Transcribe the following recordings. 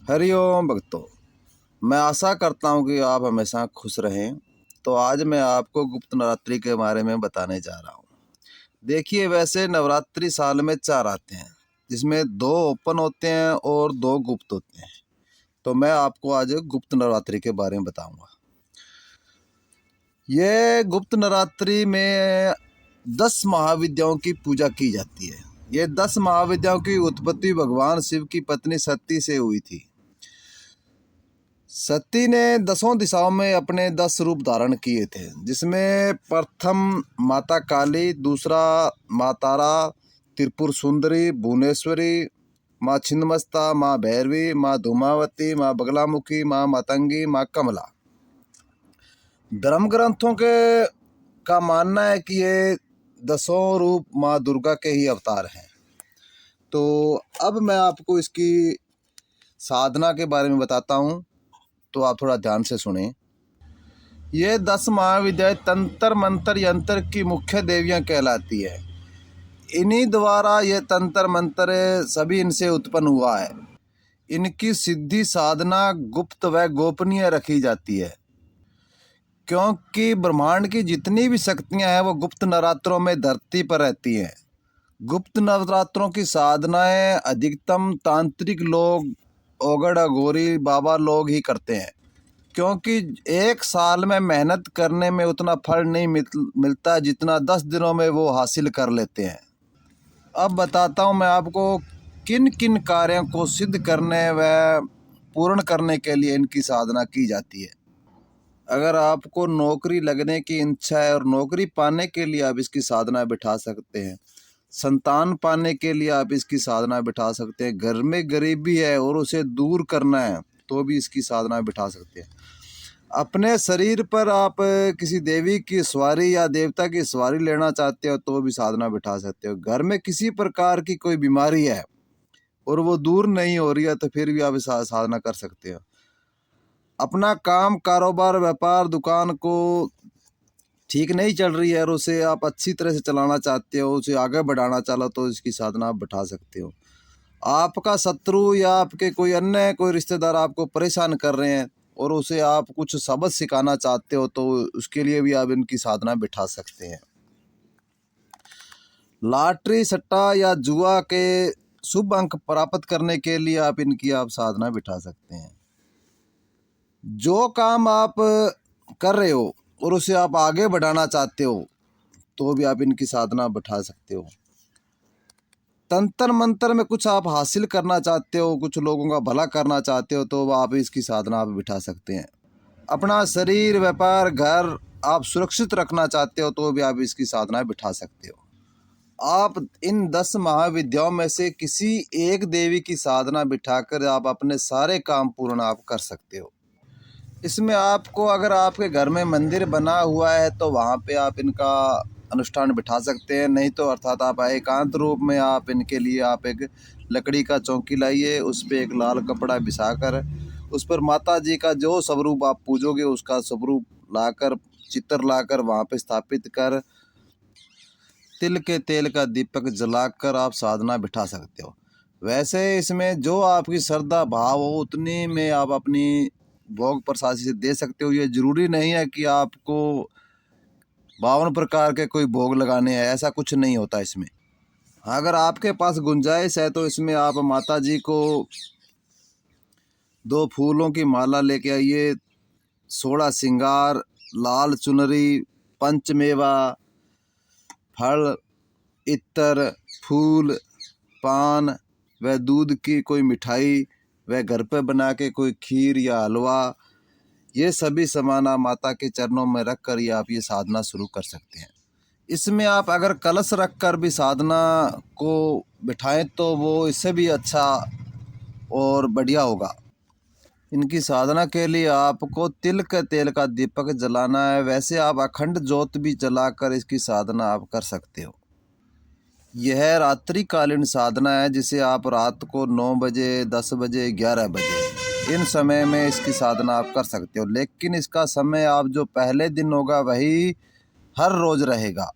हरिओम भक्तों। मैं आशा करता हूँ कि आप हमेशा खुश रहें। तो आज मैं आपको गुप्त नवरात्रि के बारे में बताने जा रहा हूँ। देखिए, वैसे नवरात्रि साल में 4 आते हैं, जिसमें 2 ओपन होते हैं और 2 गुप्त होते हैं। तो मैं आपको आज गुप्त नवरात्रि के बारे में बताऊंगा। ये गुप्त नवरात्रि में 10 महाविद्याओं की पूजा की जाती है। ये 10 महाविद्याओं की उत्पत्ति भगवान शिव की पत्नी सती से हुई थी। सती ने 10 दिशाओं में अपने 10 रूप धारण किए थे, जिसमें प्रथम माता काली, दूसरा माँ तारा, त्रिपुर सुंदरी, भुवनेश्वरी, माँ छिन्नमस्ता, माँ भैरवी, माँ धूमावती, माँ बगलामुखी, माँ मातंगी, माँ कमला। धर्म ग्रंथों के का मानना है कि ये 10 रूप माँ दुर्गा के ही अवतार हैं। तो अब मैं आपको इसकी साधना के बारे में बताता हूँ, तो आप थोड़ा ध्यान से सुनें। ये 10 महाविद्याएं तंत्र मंत्र यंत्र की मुख्य देवियां कहलाती है। इन्हीं द्वारा ये तंत्र मंत्र सभी इनसे उत्पन्न हुआ है। इनकी सिद्धि साधना गुप्त व गोपनीय रखी जाती है, क्योंकि ब्रह्मांड की जितनी भी शक्तियां हैं वो गुप्त नवरात्रों में धरती पर रहती हैं। गुप्त नवरात्रों की साधनाएं अधिकतम तांत्रिक लोग, ओगड़ अघोरी बाबा लोग ही करते हैं, क्योंकि एक साल में मेहनत करने में उतना फल नहीं मिलता जितना 10 दिनों में वो हासिल कर लेते हैं। अब बताता हूँ मैं आपको किन किन कार्यों को सिद्ध करने व पूर्ण करने के लिए इनकी साधना की जाती है। अगर आपको नौकरी लगने की इच्छा है और नौकरी पाने के लिए आप इसकी साधना बिठा सकते हैं। संतान पाने के लिए आप इसकी साधना बिठा सकते हैं। घर में गरीबी है और उसे दूर करना है तो भी इसकी साधना बिठा सकते हैं। अपने शरीर पर आप किसी देवी की सवारी या देवता की सवारी लेना चाहते हो तो भी साधना बिठा सकते हो। घर में किसी प्रकार की कोई बीमारी है और वो दूर नहीं हो रही है तो फिर भी आप साधना कर सकते हो। अपना काम, कारोबार, व्यापार, दुकान को ठीक नहीं चल रही है और उसे आप अच्छी तरह से चलाना चाहते हो, उसे आगे बढ़ाना चाहो तो इसकी साधना आप बिठा सकते हो। आपका शत्रु या आपके कोई रिश्तेदार आपको परेशान कर रहे हैं और उसे आप कुछ सबक सिखाना चाहते हो तो उसके लिए भी आप इनकी साधना बिठा सकते हैं। लॉटरी, सट्टा या जुआ के शुभ अंक प्राप्त करने के लिए आप इनकी साधना बिठा सकते हैं। जो काम आप कर रहे हो और उसे आप आगे बढ़ाना चाहते हो तो भी आप इनकी साधना बिठा सकते हो। तंत्र मंत्र में कुछ आप हासिल करना चाहते हो, कुछ लोगों का भला करना चाहते हो तो आप इसकी साधना आप बिठा सकते हैं। अपना शरीर, व्यापार, घर आप सुरक्षित रखना चाहते हो तो भी आप इसकी साधना बिठा सकते हो। आप इन 10 महाविद्याओं में से किसी एक देवी की साधना बिठाकर आप अपने सारे काम पूर्ण आप कर सकते हो। इसमें आपको, अगर आपके घर में मंदिर बना हुआ है तो वहाँ पे आप इनका अनुष्ठान बिठा सकते हैं। नहीं तो अर्थात आप एकांत रूप में आप इनके लिए आप एक लकड़ी का चौकी लाइए, उस पर एक लाल कपड़ा बिछाकर उस पर माता जी का जो स्वरूप आप पूजोगे उसका स्वरूप लाकर, चित्र लाकर वहाँ पे स्थापित कर तिल के तेल का दीपक जलाकर आप साधना बिठा सकते हो। वैसे इसमें जो आपकी श्रद्धा भाव हो उतनी में आप अपनी भोग प्रसाद से दे सकते हो। ये जरूरी नहीं है कि आपको 52 प्रकार के कोई भोग लगाने हैं, ऐसा कुछ नहीं होता इसमें। अगर आपके पास गुंजाइश है तो इसमें आप माता जी को 2 फूलों की माला लेके आइए, 16 श्रृंगार, लाल चुनरी, पंचमेवा, फल, इत्र, फूल, पान व दूध की कोई मिठाई व घर पर बना के कोई खीर या हलवा, ये सभी सामान आप माता के चरणों में रख कर आप ये साधना शुरू कर सकते हैं। इसमें आप अगर कलश रख कर भी साधना को बिठाएं तो वो इससे भी अच्छा और बढ़िया होगा। इनकी साधना के लिए आपको तिल के तेल का दीपक जलाना है। वैसे आप अखंड ज्योत भी जलाकर इसकी साधना आप कर सकते हो। यह रात्रिकालीन साधना है, जिसे आप रात को 9 बजे, 10 बजे, 11 बजे इन समय में इसकी साधना आप कर सकते हो। लेकिन इसका समय आप जो पहले दिन होगा वही हर रोज़ रहेगा।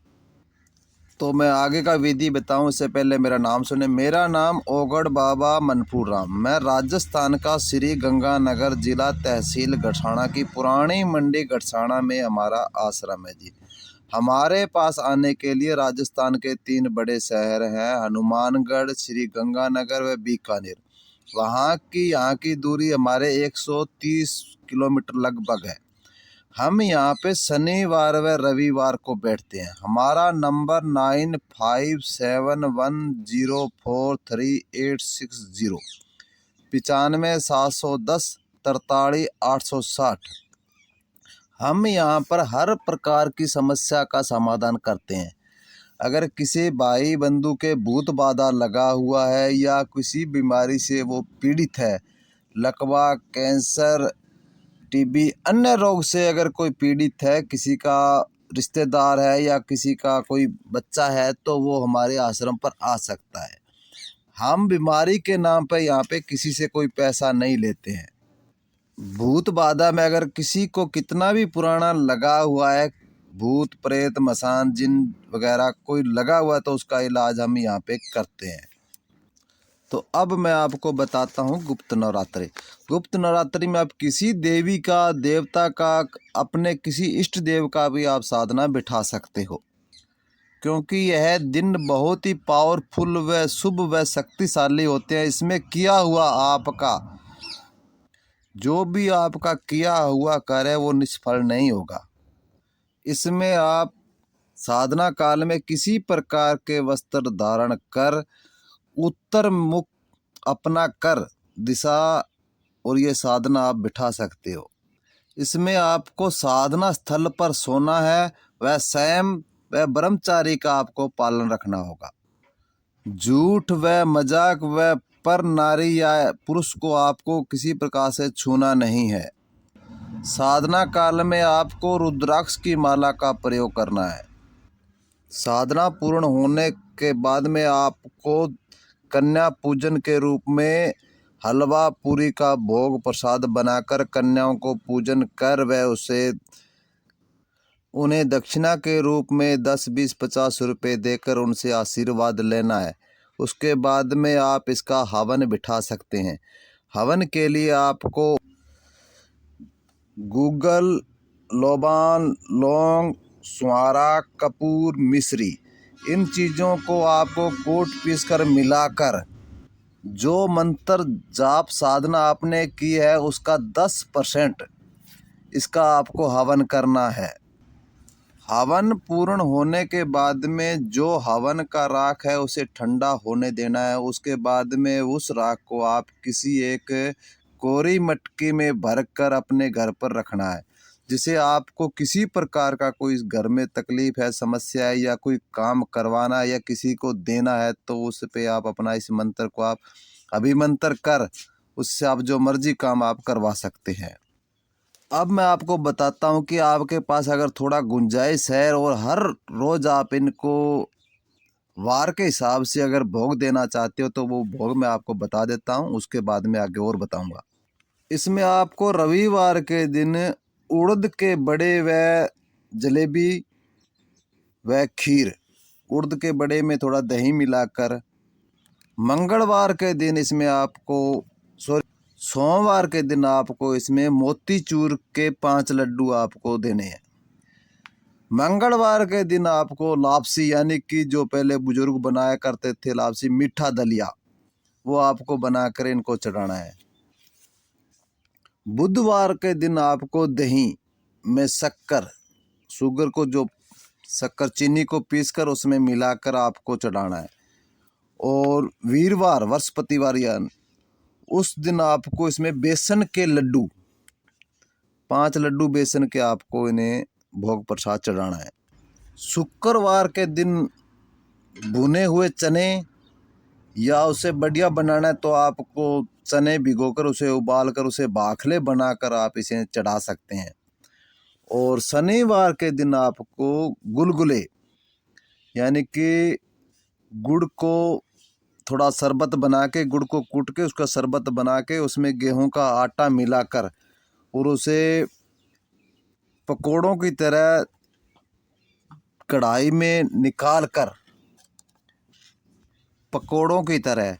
तो मैं आगे का विधि बताऊं उससे पहले मेरा नाम सुने। मेरा नाम ओगड़ बाबा मनपुर राम। मैं राजस्थान का श्री गंगानगर जिला तहसील गठसाना की पुरानी मंडी गठसाना में हमारा आश्रम है जी। हमारे पास आने के लिए राजस्थान के 3 बड़े शहर हैं, हनुमानगढ़, श्री गंगानगर व बीकानेर। यहाँ की दूरी हमारे 130 किलोमीटर लगभग है। हम यहाँ पे शनिवार व रविवार को बैठते हैं। हमारा नंबर 9571043860, 9571433860। हम यहाँ पर हर प्रकार की समस्या का समाधान करते हैं। अगर किसी भाई बंधु के भूत बाधा लगा हुआ है या किसी बीमारी से वो पीड़ित है, लकवा, कैंसर, टीबी, अन्य रोग से अगर कोई पीड़ित है, किसी का रिश्तेदार है या किसी का कोई बच्चा है, तो वो हमारे आश्रम पर आ सकता है। हम बीमारी के नाम पर यहाँ पे किसी से कोई पैसा नहीं लेते हैं। भूत बाधा में अगर किसी को कितना भी पुराना लगा हुआ है, भूत प्रेत मसान जिन वगैरह कोई लगा हुआ है, तो उसका इलाज हम यहाँ पे करते हैं। तो अब मैं आपको बताता हूँ गुप्त नवरात्रि। गुप्त नवरात्रि में आप किसी देवी का, देवता का, अपने किसी इष्ट देव का भी आप साधना बिठा सकते हो, क्योंकि यह दिन बहुत ही पावरफुल व शुभ व शक्तिशाली होते हैं। इसमें किया हुआ आपका जो भी आपका किया हुआ कार्य वो निष्फल नहीं होगा। इसमें आप साधना काल में किसी प्रकार के वस्त्र धारण कर, उत्तर मुख अपना कर दिशा, और ये साधना आप बिठा सकते हो। इसमें आपको साधना स्थल पर सोना है, वह संयम व ब्रह्मचारी का आपको पालन रखना होगा। झूठ व मजाक व पर नारी या पुरुष को आपको किसी प्रकार से छूना नहीं है। साधना काल में आपको रुद्राक्ष की माला का प्रयोग करना है। साधना पूर्ण होने के बाद में आपको कन्या पूजन के रूप में हलवा पूरी का भोग प्रसाद बनाकर कन्याओं को पूजन कर व उन्हें दक्षिणा के रूप में 10, 20, 50 रुपये देकर उनसे आशीर्वाद लेना है। उसके बाद में आप इसका हवन बिठा सकते हैं। हवन के लिए आपको गूगल, लोबान, लौंग, सुहारा, कपूर, मिश्री, इन चीज़ों को आपको कूट पीस कर मिलाकर जो मंत्र जाप साधना आपने की है उसका 10% इसका आपको हवन करना है। हवन पूर्ण होने के बाद में जो हवन का राख है उसे ठंडा होने देना है। उसके बाद में उस राख को आप किसी एक कोरी मटकी में भरकर अपने घर पर रखना है। जिसे आपको किसी प्रकार का कोई घर में तकलीफ है, समस्या है, या कोई काम करवाना है या किसी को देना है, तो उस पे आप अपना इस मंत्र को आप अभिमंत्र कर उससे आप जो मर्जी काम आप करवा सकते हैं। अब मैं आपको बताता हूँ कि आपके पास अगर थोड़ा गुंजाइश है और हर रोज़ आप इनको वार के हिसाब से अगर भोग देना चाहते हो, तो वो भोग मैं आपको बता देता हूँ, उसके बाद में आगे और बताऊँगा। इसमें आपको रविवार के दिन उड़द के बड़े व जलेबी व खीर, उड़द के बड़े में थोड़ा दही मिलाकर, मंगलवार के दिन इसमें आपको सोमवार के दिन आपको इसमें मोतीचूर के 5 लड्डू आपको देने हैं। मंगलवार के दिन आपको लापसी, यानी कि जो पहले बुजुर्ग बनाया करते थे लापसी, मीठा दलिया, वो आपको बनाकर इनको चढ़ाना है। बुधवार के दिन आपको दही में शक्कर, शुगर को जो शक्कर चीनी को पीसकर उसमें मिलाकर आपको चढ़ाना है। और वीरवार बृहस्पतिवार यानी उस दिन आपको इसमें बेसन के लड्डू, 5 लड्डू बेसन के आपको इन्हें भोग प्रसाद चढ़ाना है। शुक्रवार के दिन भुने हुए चने, या उसे बढ़िया बनाना है तो आपको चने भिगोकर उसे उबाल कर उसे बाखले बनाकर आप इसे चढ़ा सकते हैं। और शनिवार के दिन आपको गुलगुले, यानी कि गुड़ को थोड़ा शरबत बना के, गुड़ को कूट के उसका शरबत बना के उसमें गेहूं का आटा मिलाकर और उसे पकोड़ों की तरह कढ़ाई में निकाल कर पकौड़ों की तरह।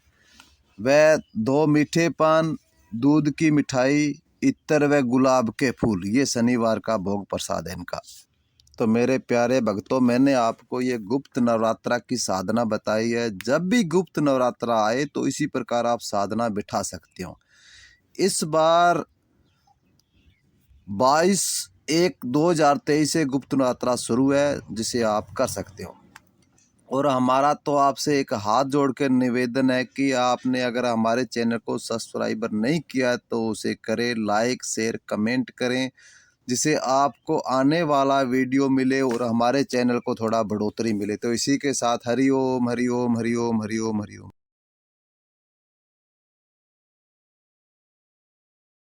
वह 2 मीठे पान, दूध की मिठाई, इत्र व गुलाब के फूल, ये शनिवार का भोग प्रसाद है इनका। तो मेरे प्यारे भक्तों, मैंने आपको ये गुप्त नवरात्रा की साधना बताई है। जब भी गुप्त नवरात्रा आए तो इसी प्रकार आप साधना बिठा सकते हो। इस बार 22/1/2023 से गुप्त नवरात्रा शुरू है, जिसे आप कर सकते हो। और हमारा तो आपसे एक हाथ जोड़ के निवेदन है कि आपने अगर हमारे चैनल को सब्सक्राइबर नहीं किया है तो उसे करें, लाइक शेयर कमेंट करें, जिससे आपको आने वाला वीडियो मिले और हमारे चैनल को थोड़ा बढ़ोतरी मिले। तो इसी के साथ हरि ओम हरि ओम हरि ओम हरि ओम हरि ओम।